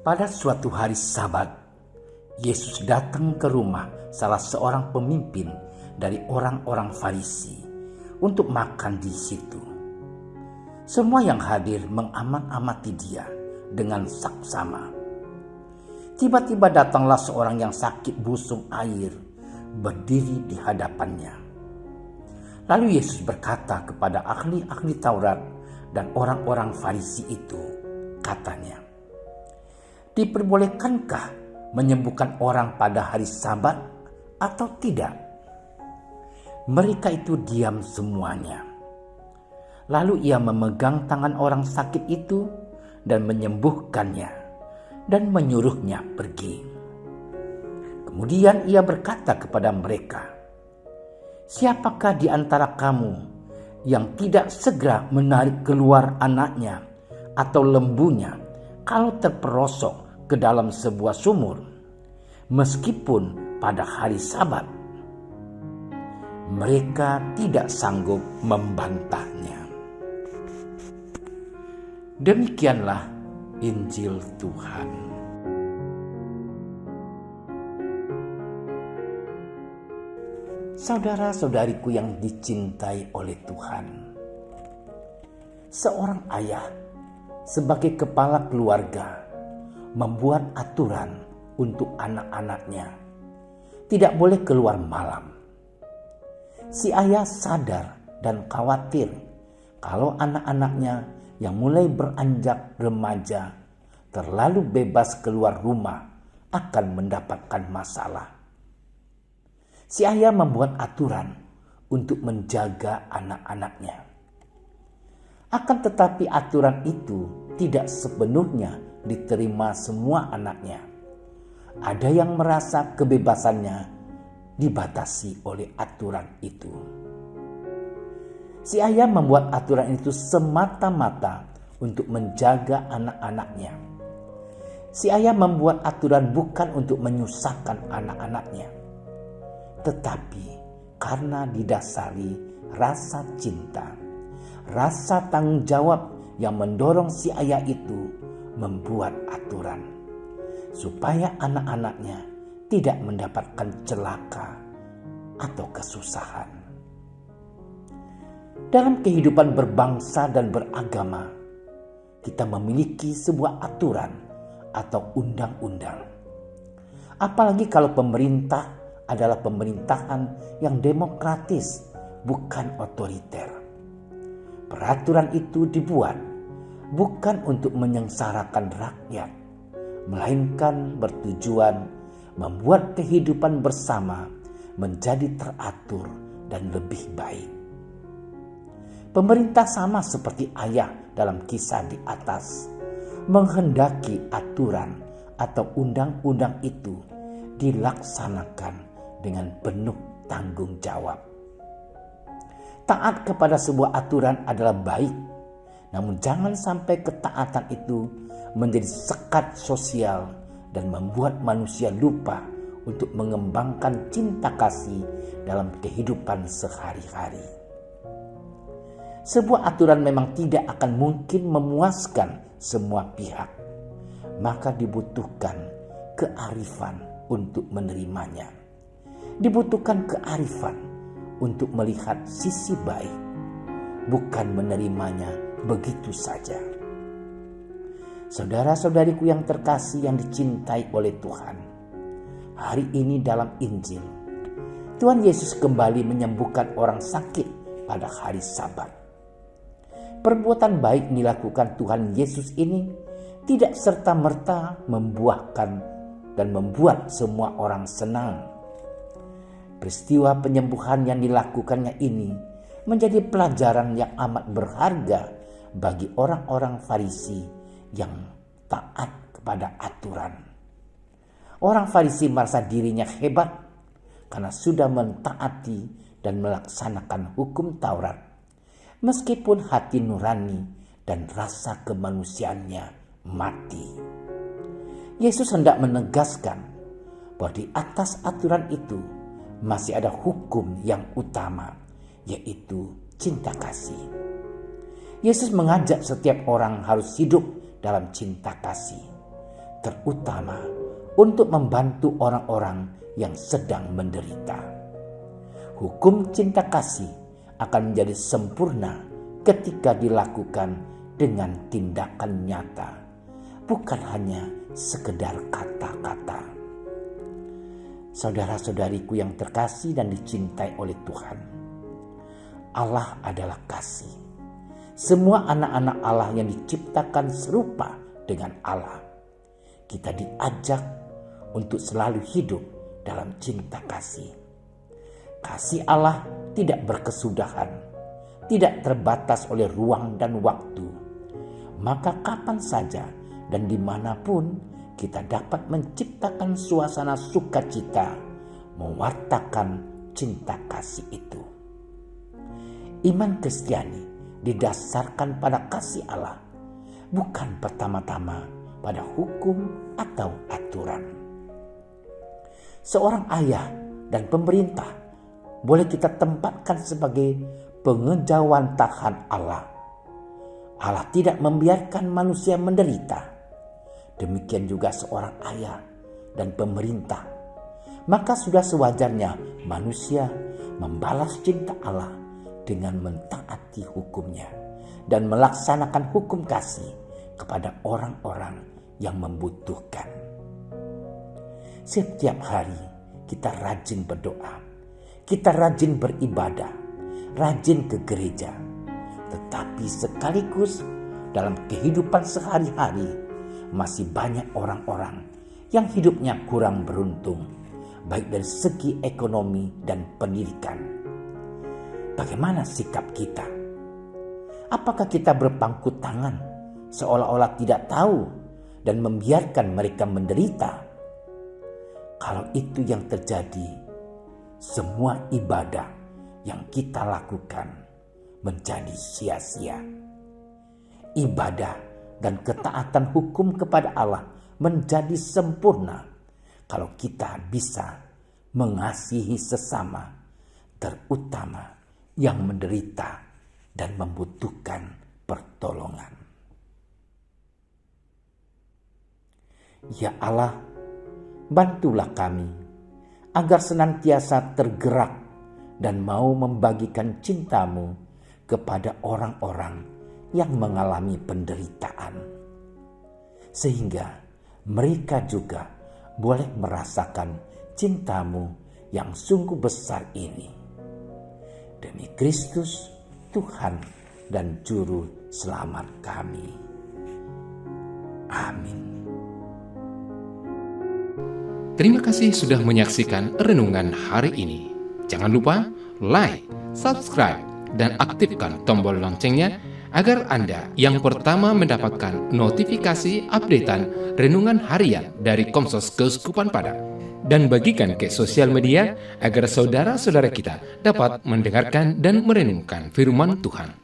Pada suatu hari Sabat, Yesus datang ke rumah salah seorang pemimpin dari orang-orang Farisi untuk makan di situ. Semua yang hadir mengamat-amati dia dengan saksama. Tiba-tiba datanglah seorang yang sakit busung air berdiri di hadapannya. Lalu Yesus berkata kepada ahli-ahli Taurat dan orang-orang Farisi itu, katanya, "Diperbolehkankah menyembuhkan orang pada hari Sabat atau tidak?" Mereka itu diam semuanya. Lalu ia memegang tangan orang sakit itu dan menyembuhkannya dan menyuruhnya pergi. Kemudian ia berkata kepada mereka, "Siapakah di antara kamu yang tidak segera menarik keluar anaknya atau lembunya kalau terperosok ke dalam sebuah sumur, meskipun pada hari Sabat?" Mereka tidak sanggup membantahnya. Demikianlah Injil Tuhan. Saudara-saudariku yang dicintai oleh Tuhan, seorang ayah sebagai kepala keluarga membuat aturan untuk anak-anaknya tidak boleh keluar malam. Si ayah sadar dan khawatir kalau anak-anaknya yang mulai beranjak remaja terlalu bebas keluar rumah akan mendapatkan masalah. Si ayah membuat aturan untuk menjaga anak-anaknya. Akan tetapi aturan itu tidak sepenuhnya diterima semua anaknya. Ada yang merasa kebebasannya dibatasi oleh aturan itu. Si ayah membuat aturan itu semata-mata untuk menjaga anak-anaknya. Si ayah membuat aturan bukan untuk menyusahkan anak-anaknya, tetapi karena didasari rasa cinta, rasa tanggung jawab yang mendorong si ayah itu membuat aturan supaya anak-anaknya tidak mendapatkan celaka atau kesusahan. Dalam kehidupan berbangsa dan beragama, kita memiliki sebuah aturan atau undang-undang. Apalagi kalau pemerintah adalah pemerintahan yang demokratis, bukan otoriter. Peraturan itu dibuat bukan untuk menyengsarakan rakyat, melainkan bertujuan membuat kehidupan bersama menjadi teratur dan lebih baik. Pemerintah sama seperti ayah dalam kisah di atas, menghendaki aturan atau undang-undang itu dilaksanakan dengan penuh tanggung jawab. Taat kepada sebuah aturan adalah baik, namun jangan sampai ketaatan itu menjadi sekat sosial dan membuat manusia lupa untuk mengembangkan cinta kasih dalam kehidupan sehari-hari. Sebuah aturan memang tidak akan mungkin memuaskan semua pihak, maka dibutuhkan kearifan untuk menerimanya. Dibutuhkan kearifan untuk melihat sisi baik, bukan menerimanya begitu saja. Saudara-saudariku yang terkasih yang dicintai oleh Tuhan, hari ini dalam Injil, Tuhan Yesus kembali menyembuhkan orang sakit pada hari Sabat. Perbuatan baik dilakukan Tuhan Yesus ini tidak serta-merta membuahkan dan membuat semua orang senang. Peristiwa penyembuhan yang dilakukannya ini menjadi pelajaran yang amat berharga bagi orang-orang Farisi yang taat kepada aturan. Orang Farisi merasa dirinya hebat karena sudah mentaati dan melaksanakan hukum Taurat, meskipun hati nurani dan rasa kemanusiaannya mati. Yesus hendak menegaskan bahwa di atas aturan itu masih ada hukum yang utama, yaitu cinta kasih. Yesus mengajak setiap orang harus hidup dalam cinta kasih, terutama untuk membantu orang-orang yang sedang menderita. Hukum cinta kasih akan menjadi sempurna ketika dilakukan dengan tindakan nyata, bukan hanya sekedar kata-kata. Saudara-saudariku yang terkasih dan dicintai oleh Tuhan, Allah adalah kasih. Semua anak-anak Allah yang diciptakan serupa dengan Allah. Kita diajak untuk selalu hidup dalam cinta kasih. Kasih Allah tidak berkesudahan, tidak terbatas oleh ruang dan waktu. Maka kapan saja dan dimanapun kita dapat menciptakan suasana sukacita, mewartakan cinta kasih itu. Iman Kristiani didasarkan pada kasih Allah, bukan pertama-tama pada hukum atau aturan. Seorang ayah dan pemerintah boleh kita tempatkan sebagai pengejawantahan Allah. Allah tidak membiarkan manusia menderita. Demikian juga seorang ayah dan pemerintah. Maka sudah sewajarnya manusia membalas cinta Allah dengan mentaati hukumnya dan melaksanakan hukum kasih kepada orang-orang yang membutuhkan. Setiap hari kita rajin berdoa, kita rajin beribadah, rajin ke gereja. Tetapi sekaligus dalam kehidupan sehari-hari masih banyak orang-orang yang hidupnya kurang beruntung, baik dari segi ekonomi dan pendidikan. Bagaimana sikap kita? Apakah kita berpangku tangan seolah-olah tidak tahu dan membiarkan mereka menderita? Kalau itu yang terjadi, semua ibadah yang kita lakukan menjadi sia-sia. Ibadah dan ketaatan hukum kepada Allah menjadi sempurna kalau kita bisa mengasihi sesama, terutama yang menderita dan membutuhkan pertolongan. Ya Allah, bantulah kami agar senantiasa tergerak dan mau membagikan cinta-Mu kepada orang-orang yang mengalami penderitaan, sehingga mereka juga boleh merasakan cinta-Mu yang sungguh besar ini. Demi Kristus, Tuhan dan Juru Selamat kami. Amin. Terima kasih sudah menyaksikan renungan hari ini. Jangan lupa like, subscribe, dan aktifkan tombol loncengnya agar Anda yang pertama mendapatkan notifikasi updatean renungan harian dari Komsos Keuskupan Padang. Dan bagikan ke sosial media agar saudara-saudara kita dapat mendengarkan dan merenungkan firman Tuhan.